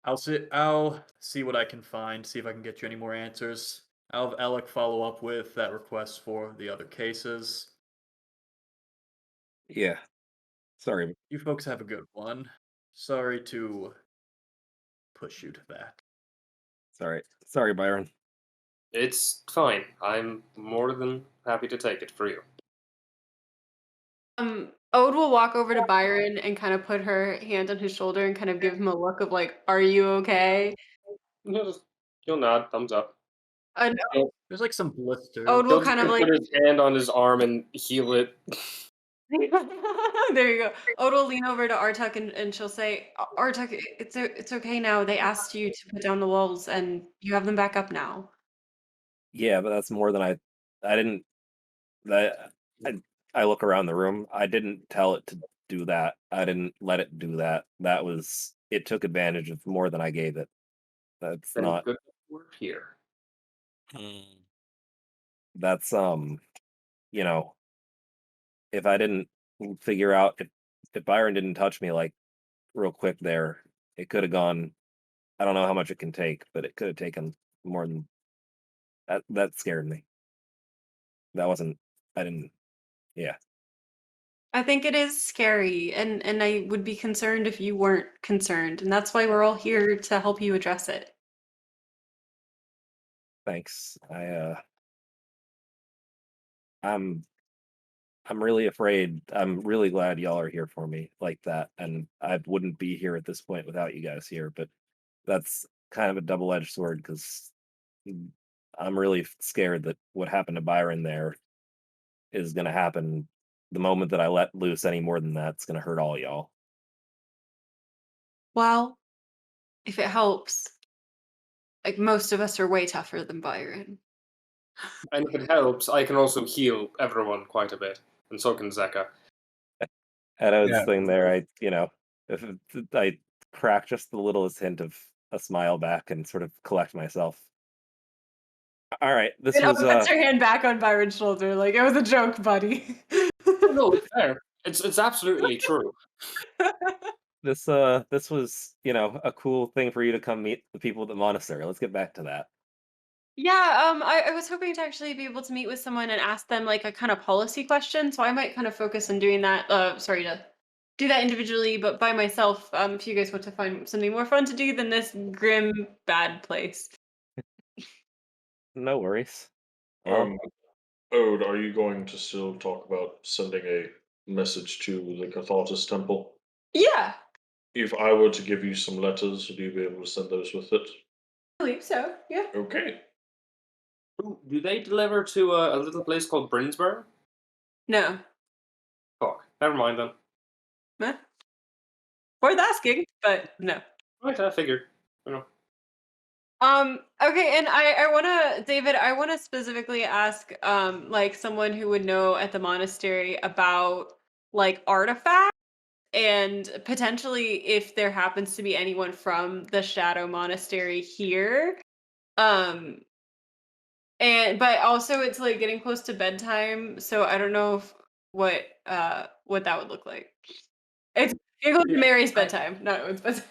I'll see what I can find, see if I can get you any more answers. I'll have Alec follow up with that request for the other cases. Yeah. Sorry. You folks have a good one. Sorry to push you to that. Sorry, Byron. It's fine. I'm more than happy to take it for you. Ode will walk over to Byron and kind of put her hand on his shoulder and kind of give him a look of like, "Are you okay?" He'll nod, thumbs up. And There's like some blisters. Ode will He'll kind of just like, put his hand on his arm and heal it. there you go. Ode will lean over to Artuk and she'll say, "Artuk, it's okay now. They asked you to put down the walls and you have them back up now." Yeah, but that's more than I didn't. I look around the room. I didn't tell it to do that. I didn't let it do that. It took advantage of more than I gave it. That's Then not. good work here. That's if I didn't figure out if Byron didn't touch me like real quick there, it could have gone. I don't know how much it can take, but it could have taken more than that. That scared me. That wasn't. I didn't. Yeah. I think it is scary, and I would be concerned if you weren't concerned, and that's why we're all here to help you address it. Thanks. I'm really afraid. I'm really glad y'all are here for me like that, and I wouldn't be here at this point without you guys here. But that's kind of a double-edged sword because I'm really scared that what happened to Byron there is going to happen the moment that I let loose any more than that. It's going to hurt all y'all. Well, if it helps, like most of us are way tougher than Byron. And if it helps, I can also heal everyone quite a bit, and so can Zeka. And I was Yeah. sitting there, if I crack just the littlest hint of a smile back and sort of collect myself. All right, this And was puts her hand back on Byron's shoulder, like it was a joke, buddy. No, it's fair. It's absolutely true. this was a cool thing for you to come meet the people at the monastery. Let's get back to that. Yeah, I was hoping to actually be able to meet with someone and ask them like a kind of policy question, so I might kind of focus on doing that. Sorry to do that individually, but by myself. If you guys want to find something more fun to do than this grim, bad place. No worries. Ode, are you going to still talk about sending a message to the Catharsis Temple? Yeah, If I were to give you some letters, would you be able to send those with it? I believe so. Yeah. Okay. Ooh, do they deliver to a little place called Brinsburg? No. Fuck. Never mind then. Huh? Worth asking, but no. Right, I figured. You know. Okay, and I wanna, David, I wanna specifically ask like someone who would know at the monastery about like artifacts and potentially if there happens to be anyone from the Shadow Monastery here. Um but also it's like getting close to bedtime, so I don't know if what that would look like. It's close to Mary's bedtime, not Owen's bedtime.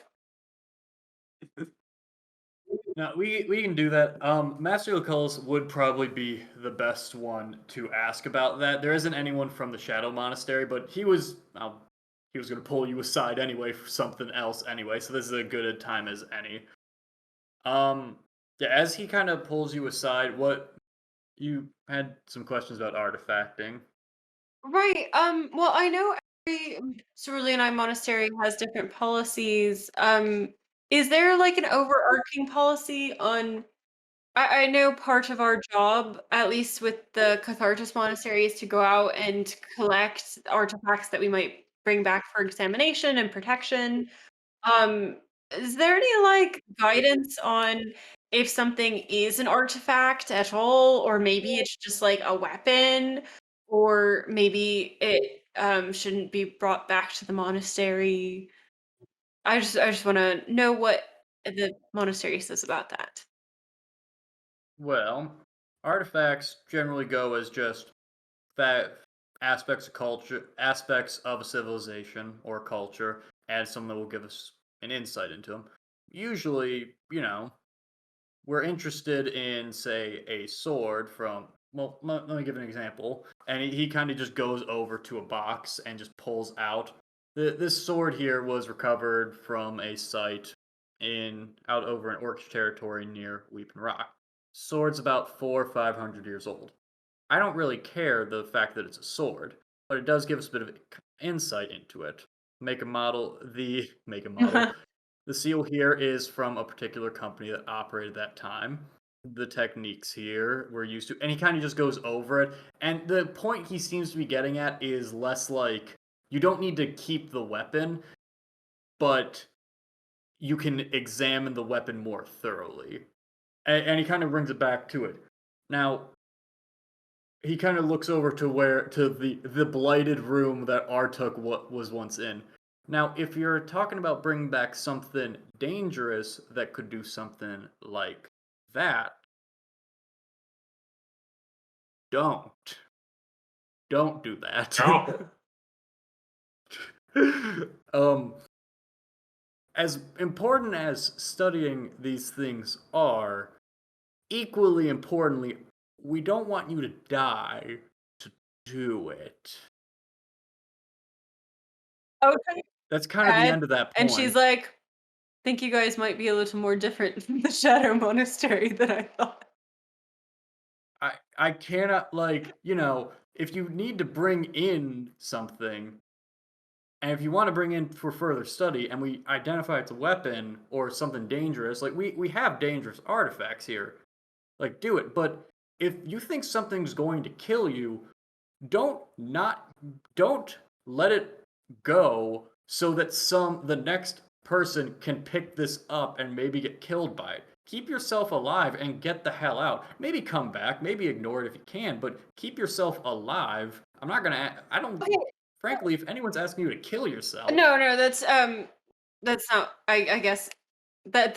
No, we can do that. Master Luculles would probably be the best one to ask about that. There isn't anyone from the Shadow Monastery, but he was going to pull you aside anyway for something else anyway. So this is as good a time as any. Yeah, as he kind of pulls you aside, what You had some questions about artifacting. Right. Well, I know every Cerulean Eye monastery has different policies. Is there like an overarching policy on? I know part of our job, at least with the Cathartus Monastery, is to go out and collect artifacts that we might bring back for examination and protection. Um, is there any like guidance on if something is an artifact at all, or maybe it's just like a weapon, or maybe it shouldn't be brought back to the monastery? I just want to know what the monastery says about that. Well, artifacts generally go as just that aspects of culture, aspects of a civilization or culture, and something that will give us an insight into them. Usually, we're interested in, say, a sword from. Well, let me give an example. And he kind of just goes over to a box and just pulls out. This sword here was recovered from a site out over in Orcish territory near Weeping Rock. Sword's about 400 or 500 years old. I don't really care the fact that it's a sword, but it does give us a bit of insight into it. Make a model. The seal here is from a particular company that operated that time. The techniques here were used to, and he kind of just goes over it. And the point he seems to be getting at is less like you don't need to keep the weapon, but you can examine the weapon more thoroughly. And he kind of brings it back to it. Now, he kind of looks over to the blighted room that Artuk was once in. Now, if you're talking about bringing back something dangerous that could do something like that, don't do that. No. As important as studying these things are, equally importantly, we don't want you to die to do it. Okay. That's kind of the end of that point. And she's like, think you guys might be a little more different from the Shadow Monastery than I thought. I cannot, if you need to bring in something, and if you want to bring in for further study, and we identify it's a weapon or something dangerous, like we have dangerous artifacts here, like do it. But if you think something's going to kill you, don't let it go so that the next person can pick this up and maybe get killed by it. Keep yourself alive and get the hell out. Maybe come back, maybe ignore it if you can, but keep yourself alive. Frankly, if anyone's asking you to kill yourself. No, that's not. I guess that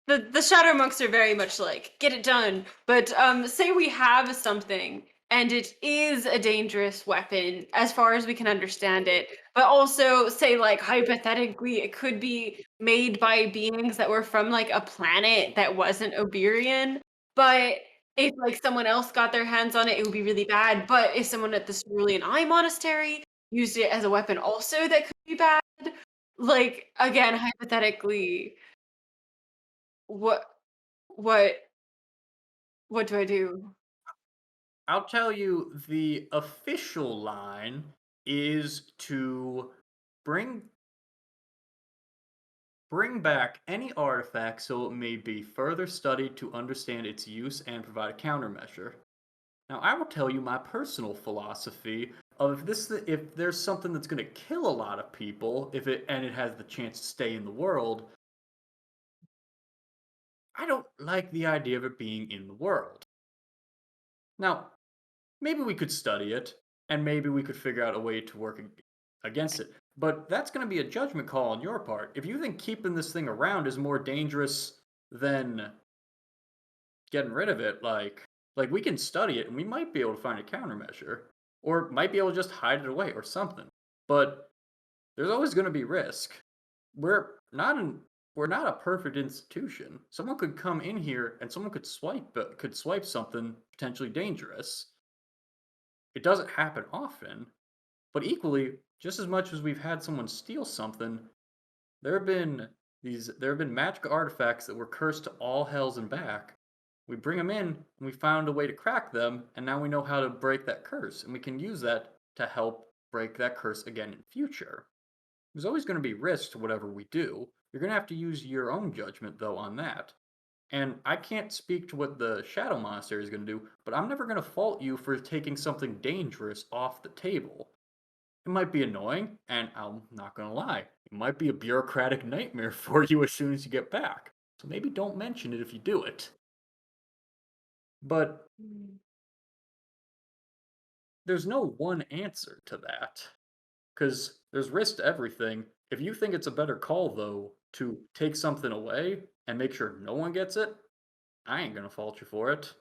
the shadow monks are very much like get it done. But say we have something and it is a dangerous weapon as far as we can understand it, but also say like hypothetically it could be made by beings that were from like a planet that wasn't Oberian, but if like someone else got their hands on it, it would be really bad. But if someone at the Cerulean Eye Monastery used it as a weapon also, that could be bad. Like again, hypothetically, what what what do I do? I'll tell you the official line is to bring back any artifact so it may be further studied to understand its use and provide a countermeasure. Now, I will tell you my personal philosophy of if there's something that's going to kill a lot of people, it has the chance to stay in the world, I don't like the idea of it being in the world. Now, maybe we could study it, and maybe we could figure out a way to work against it. But that's going to be a judgment call on your part. If you think keeping this thing around is more dangerous than getting rid of it, like we can study it and we might be able to find a countermeasure, or might be able to just hide it away or something. But there's always going to be risk. We're not a perfect institution. Someone could come in here and someone could swipe something potentially dangerous. It doesn't happen often, but equally, just as much as we've had someone steal something, there have been magic artifacts that were cursed to all hells and back we bring them in, and we found a way to crack them, and now we know how to break that curse, and we can use that to help break that curse again in future. There's always going to be risks to whatever we do. You're going to have to use your own judgment, though, on that. And I can't speak to what the Shadow Monastery is going to do, but I'm never going to fault you for taking something dangerous off the table. It might be annoying, and I'm not going to lie, it might be a bureaucratic nightmare for you as soon as you get back. So maybe don't mention it if you do it. But there's no one answer to that. Because there's risk to everything. If you think it's a better call, though, to take something away and make sure no one gets it, I ain't gonna fault you for it.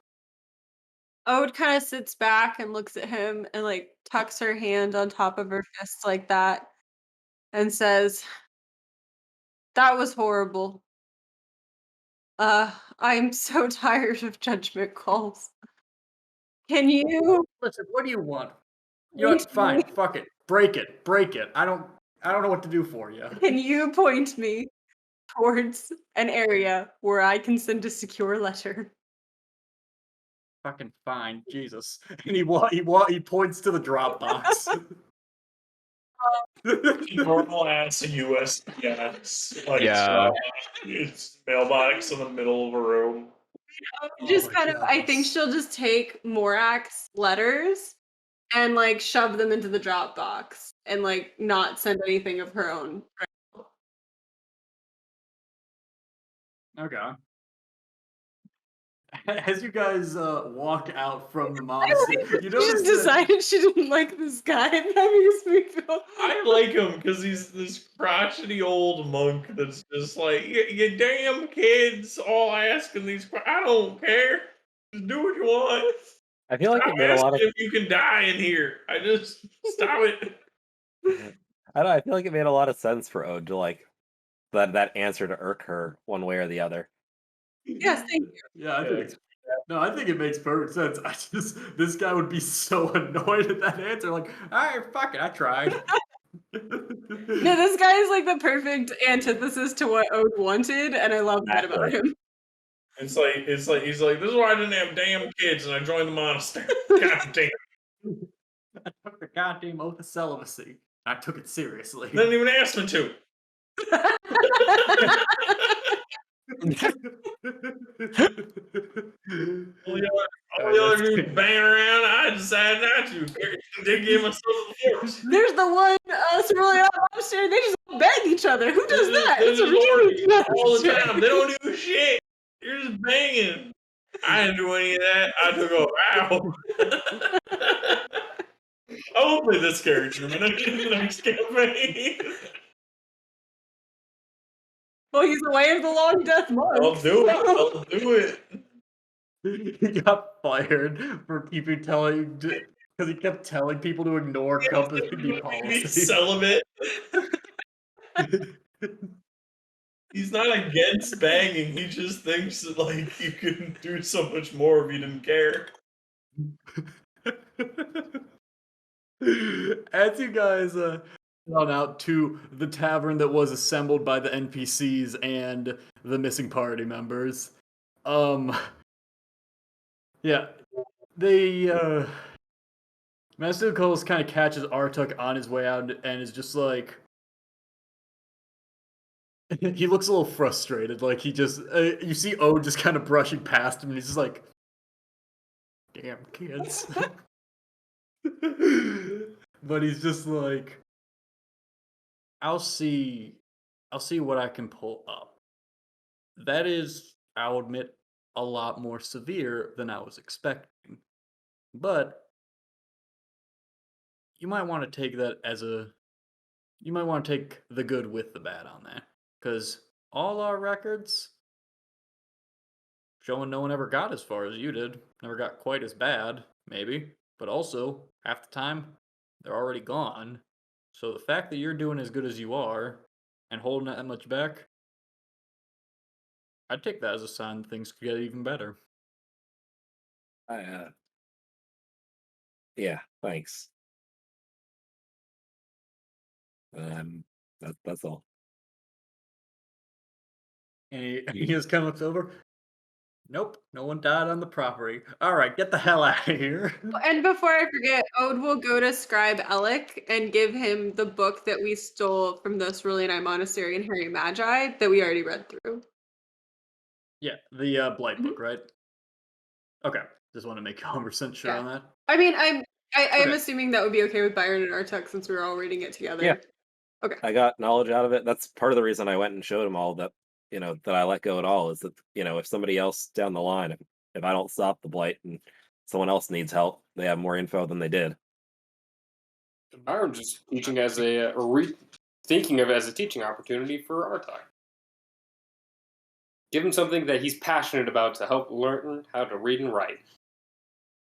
Ode kind of sits back and looks at him and like tucks her hand on top of her fist like that and says, "That was horrible. I'm so tired of judgment calls. Can you Listen, what do you want? You know what? Fine, fuck it. Break it. Break it. I don't know what to do for you. can you point me towards an area where I can send a secure letter?" Fucking fine, Jesus. And he points to the Dropbox. Normal ass USPS. Like, Yeah. it's mailbox in the middle of a room. Just my kind of, I think goodness. she'll just take Morak's letters and like shove them into the Dropbox and like not send anything of her own. Okay. As you guys walk out from the monastery, you She notice just that decided she didn't like this guy. That makes me feel. I like him because he's this crotchety old monk that's just like, you damn kids all asking these. I don't care. Just do what you want. I feel like Stop it made a lot of. asking if you can die in here. I just stop it. I don't know. I feel like it made a lot of sense for Ode to like that answer to irk her one way or the other. Yes, thank you. Yeah, I think it makes perfect sense. This guy would be so annoyed at that answer. Like, all right, fuck it, I tried. No, this guy is like the perfect antithesis to what Ode wanted, and I love that about him. It's like he's like, this is why I didn't have damn kids and I joined the monastery. God damn. I took the goddamn oath of celibacy. I took it seriously. They didn't even ask me to. All the other dudes banging around, I decided not to. They gave myself the force. There's the one Cerulean Eye monastery. They just all bang each other. Who does that? They're It's a just really orgies all the time. They don't do shit. You're just banging. I didn't do any of that. I took a vow. I will play this character in the next campaign. Well, he's away of the long death monk. I'll do it. I'll do it. He got fired for because he kept telling people to ignore company Be policy. celibate. He's not against banging. He just thinks that like you can do so much more if you didn't care. As you guys run out to the tavern that was assembled by the NPCs and the missing party members, yeah, they Master Luculles kind of catches Artuk on his way out and is just like, he looks a little frustrated. Like he just, you see Ode just kind of brushing past him, and he's just like, "Damn kids." But he's just like, I'll see what I can pull up. That is, I'll admit, a lot more severe than I was expecting. But you might want to take that as you might want to take the good with the bad on that. Because all our records showing no one ever got as far as you did, never got quite as bad, maybe, but also, half the time, they're already gone. So the fact that you're doing as good as you are and holding that much back, I'd take that as a sign that things could get even better. Yeah, thanks. That's all. And he just kind of looks over. Nope, no one died on the property. All right, get the hell out of here. And before I forget, Ode will go to Scribe Alec and give him the book that we stole from the Cerulean Eye Monastery in Harry Magi that we already read through. Yeah, the Blight Mhm. book, right? Okay, just want to make 100% sure Yeah. on that. I mean, I'm Okay. assuming that would be okay with Byron and Artuk since we were all reading it together. Yeah. Okay. I got knowledge out of it. That's part of the reason I went and showed him all that, that I let go at all is that, if somebody else down the line, if I don't stop the blight and someone else needs help, they have more info than they did. Byron just teaching as a thinking of it as a teaching opportunity for Artok. Give him something that he's passionate about to help learn how to read and write.